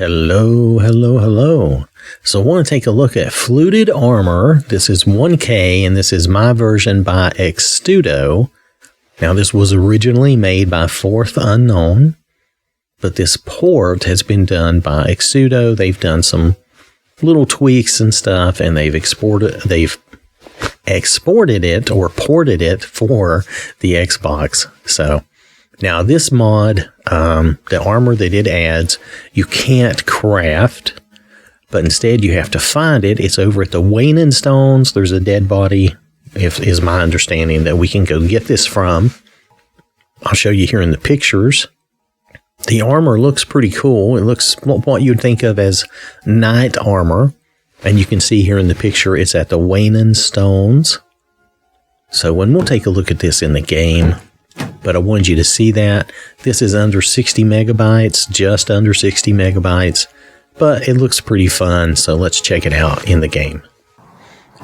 Hello, hello, hello. So I want to take a look at Fluted Armor. This is 1K, and this is my version by Xtudo. Now, this was originally made by Fourth Unknown, but this port has been done by Xtudo. They've done some little tweaks and stuff, and they've exported it or ported it for the Xbox. So now this mod, the armor that it adds, you can't craft, but instead you have to find it. It's over at the Waning Stones. There's a dead body, is my understanding, that we can go get this from. I'll show you here in the pictures. The armor looks pretty cool. It looks what you'd think of as knight armor. And you can see here in the picture, it's at the Waning Stones. So when we'll take a look at this in the game, but I wanted you to see that. This is under 60 megabytes, just under 60 megabytes, but it looks pretty fun. So let's check it out in the game.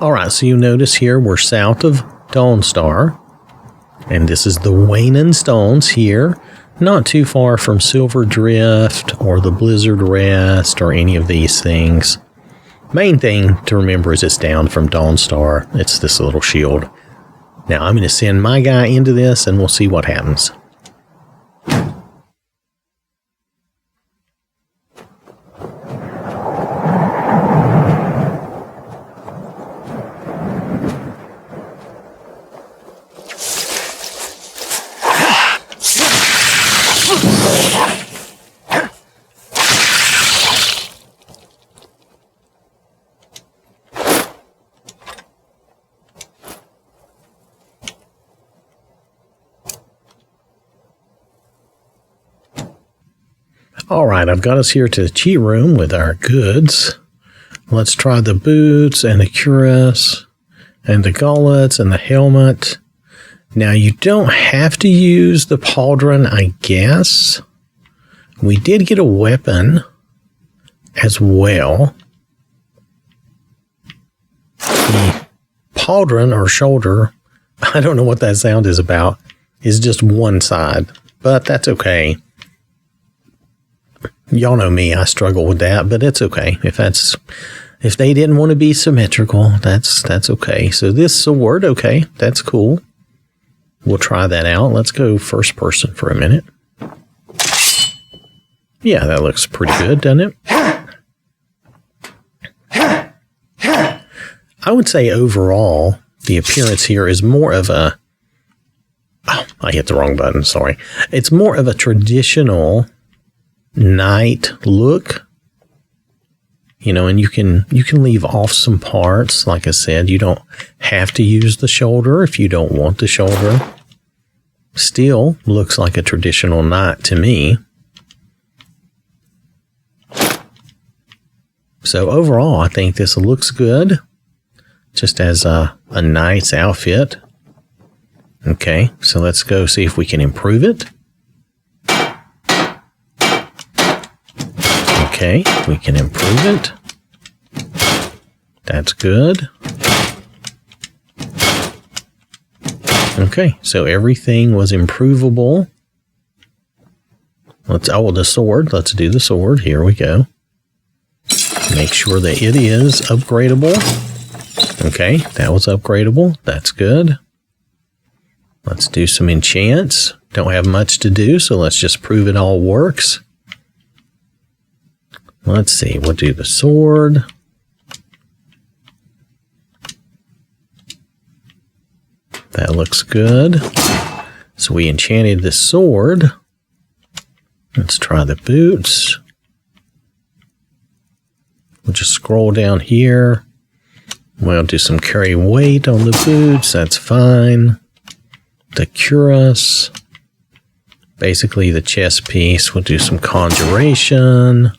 All right, so you notice here we're south of Dawnstar, and this is the Waning Stones here. Not too far from Silver Drift or the Blizzard Rest or any of these things. Main thing to remember is it's down from Dawnstar. It's this little shield. Now I'm going to send my guy into this and we'll see what happens. All right, I've got us here to the cheat room with our goods. Let's try the boots and the cuirass and the gauntlets and the helmet. Now, you don't have to use the pauldron, I guess. We did get a weapon as well. The pauldron or shoulder, I don't know what that sound is about, is just one side, but that's okay. Y'all know me, I struggle with that, but it's okay. If they didn't want to be symmetrical, that's okay. So this sword, okay, that's cool. We'll try that out. Let's go first person for a minute. Yeah, that looks pretty good, doesn't it? I would say overall, the appearance here is more of a... Oh, I hit the wrong button, sorry. It's more of a traditional knight look, you know, and you can leave off some parts. Like I said, you don't have to use the shoulder if you don't want the shoulder. Still looks like a traditional knight to me. So overall, I think this looks good, just as a knight's outfit. Okay, so let's go see if we can improve it. Okay, we can improve it. That's good. Okay, so everything was improvable. The sword. Let's do the sword. Here we go. Make sure that it is upgradable. Okay, that was upgradable. That's good. Let's do some enchants. Don't have much to do, so let's just prove it all works. Let's see, we'll do the sword. That looks good. So we enchanted the sword. Let's try the boots. We'll just scroll down here. We'll do some carry weight on the boots. That's fine. The cuirass. Basically the chest piece. We'll do some conjuration.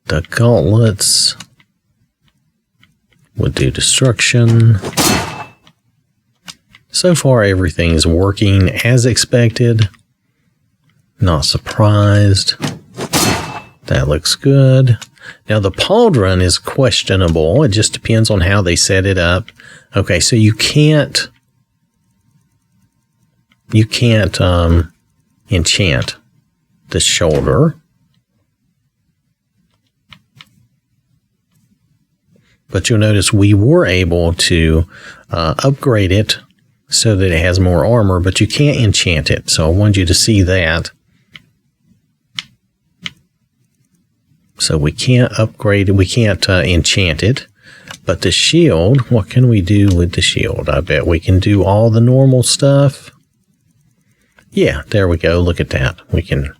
The gauntlets. We'll do destruction. So far, everything is working as expected. Not surprised. That looks good. Now, the pauldron is questionable. It just depends on how they set it up. Okay, so you can't enchant the shoulder. But you'll notice we were able to upgrade it so that it has more armor, but you can't enchant it. So I wanted you to see that. So we can't upgrade it. We can't enchant it. But the shield, what can we do with the shield? I bet we can do all the normal stuff. Yeah, there we go. Look at that. We can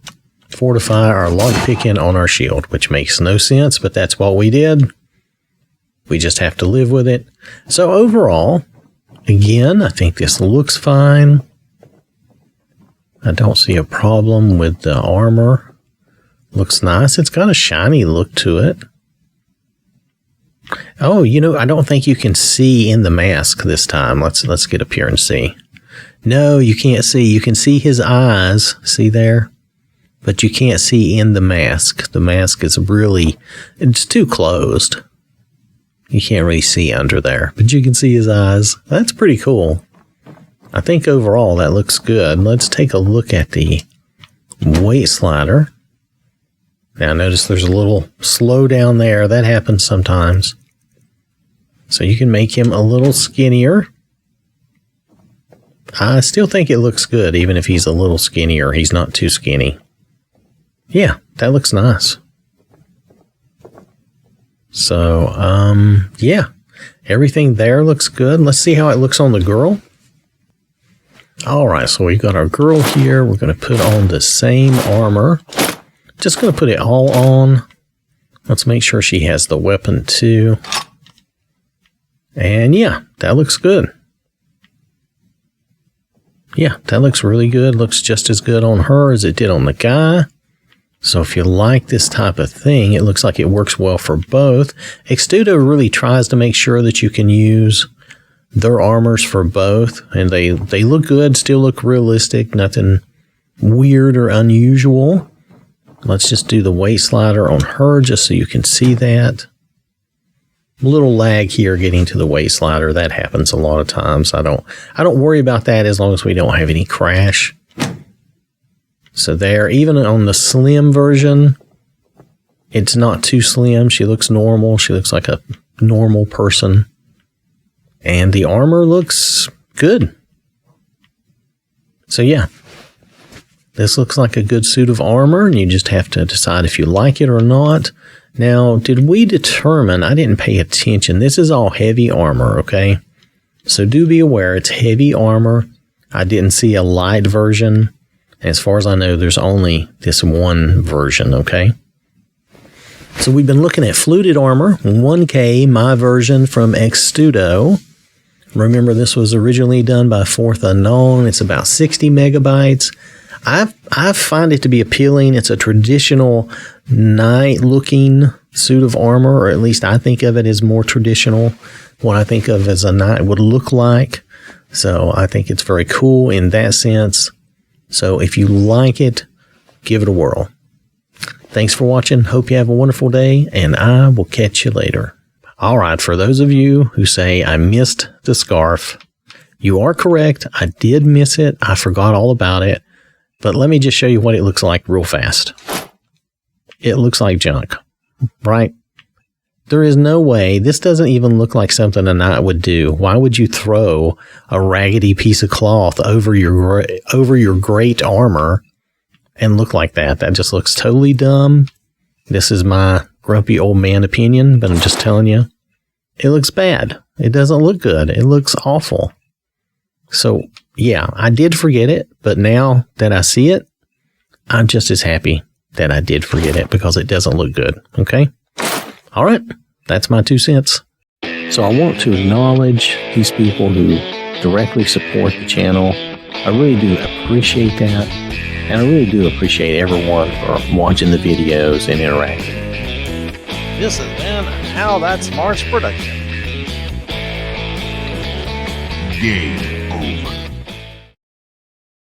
fortify our lockpicking on our shield, which makes no sense, but that's what we did. We just have to live with it. So overall, again, I think this looks fine. I don't see a problem with the armor. Looks nice. It's got a shiny look to it. Oh, you know, I don't think you can see in the mask this time. Let's get up here and see. No, you can't see. You can see his eyes. See there? But you can't see in the mask. The mask is really, it's too closed. You can't really see under there, but you can see his eyes. That's pretty cool. I think overall that looks good. Let's take a look at the weight slider. Now notice there's a little slow down there. That happens sometimes. So you can make him a little skinnier. I still think it looks good, even if he's a little skinnier. He's not too skinny. Yeah, that looks nice. So, yeah, everything there looks good. Let's see how it looks on the girl. All right, so we've got our girl here. We're going to put on the same armor. Just going to put it all on. Let's make sure she has the weapon too. And yeah, that looks good. Yeah, that looks really good. Looks just as good on her as it did on the guy. So if you like this type of thing, it looks like it works well for both. Xtudo really tries to make sure that you can use their armors for both. And they look good, still look realistic, nothing weird or unusual. Let's just do the weight slider on her just so you can see that. A little lag here getting to the weight slider. That happens a lot of times. I don't worry about that as long as we don't have any crash. So there, even on the slim version, it's not too slim. She looks normal. She looks like a normal person. And the armor looks good. So yeah, this looks like a good suit of armor, and you just have to decide if you like it or not. Now, did we determine, I didn't pay attention, this is all heavy armor, okay? So do be aware, it's heavy armor. I didn't see a light version. As far as I know, there's only this one version, okay? So we've been looking at fluted armor, 1K, my version from Xtudo. Remember, this was originally done by Fourth Unknown. It's about 60 megabytes. I find it to be appealing. It's a traditional knight-looking suit of armor, or at least I think of it as more traditional. What I think of as a knight would look like. So I think it's very cool in that sense. So if you like it, give it a whirl. Thanks for watching. Hope you have a wonderful day, and I will catch you later. All right, for those of you who say I missed the scarf, you are correct. I did miss it. I forgot all about it. But let me just show you what it looks like real fast. It looks like junk, right? There is no way. This doesn't even look like something a knight would do. Why would you throw a raggedy piece of cloth over your great armor and look like that? That just looks totally dumb. This is my grumpy old man opinion, but I'm just telling you, it looks bad. It doesn't look good. It looks awful. So yeah, I did forget it, but now that I see it, I'm just as happy that I did forget it because it doesn't look good. Okay. All right, that's my 2 cents. So I want to acknowledge these people who directly support the channel. I really do appreciate that. And I really do appreciate everyone for watching the videos and interacting. This has been an OwwThatSmarts production. Game over.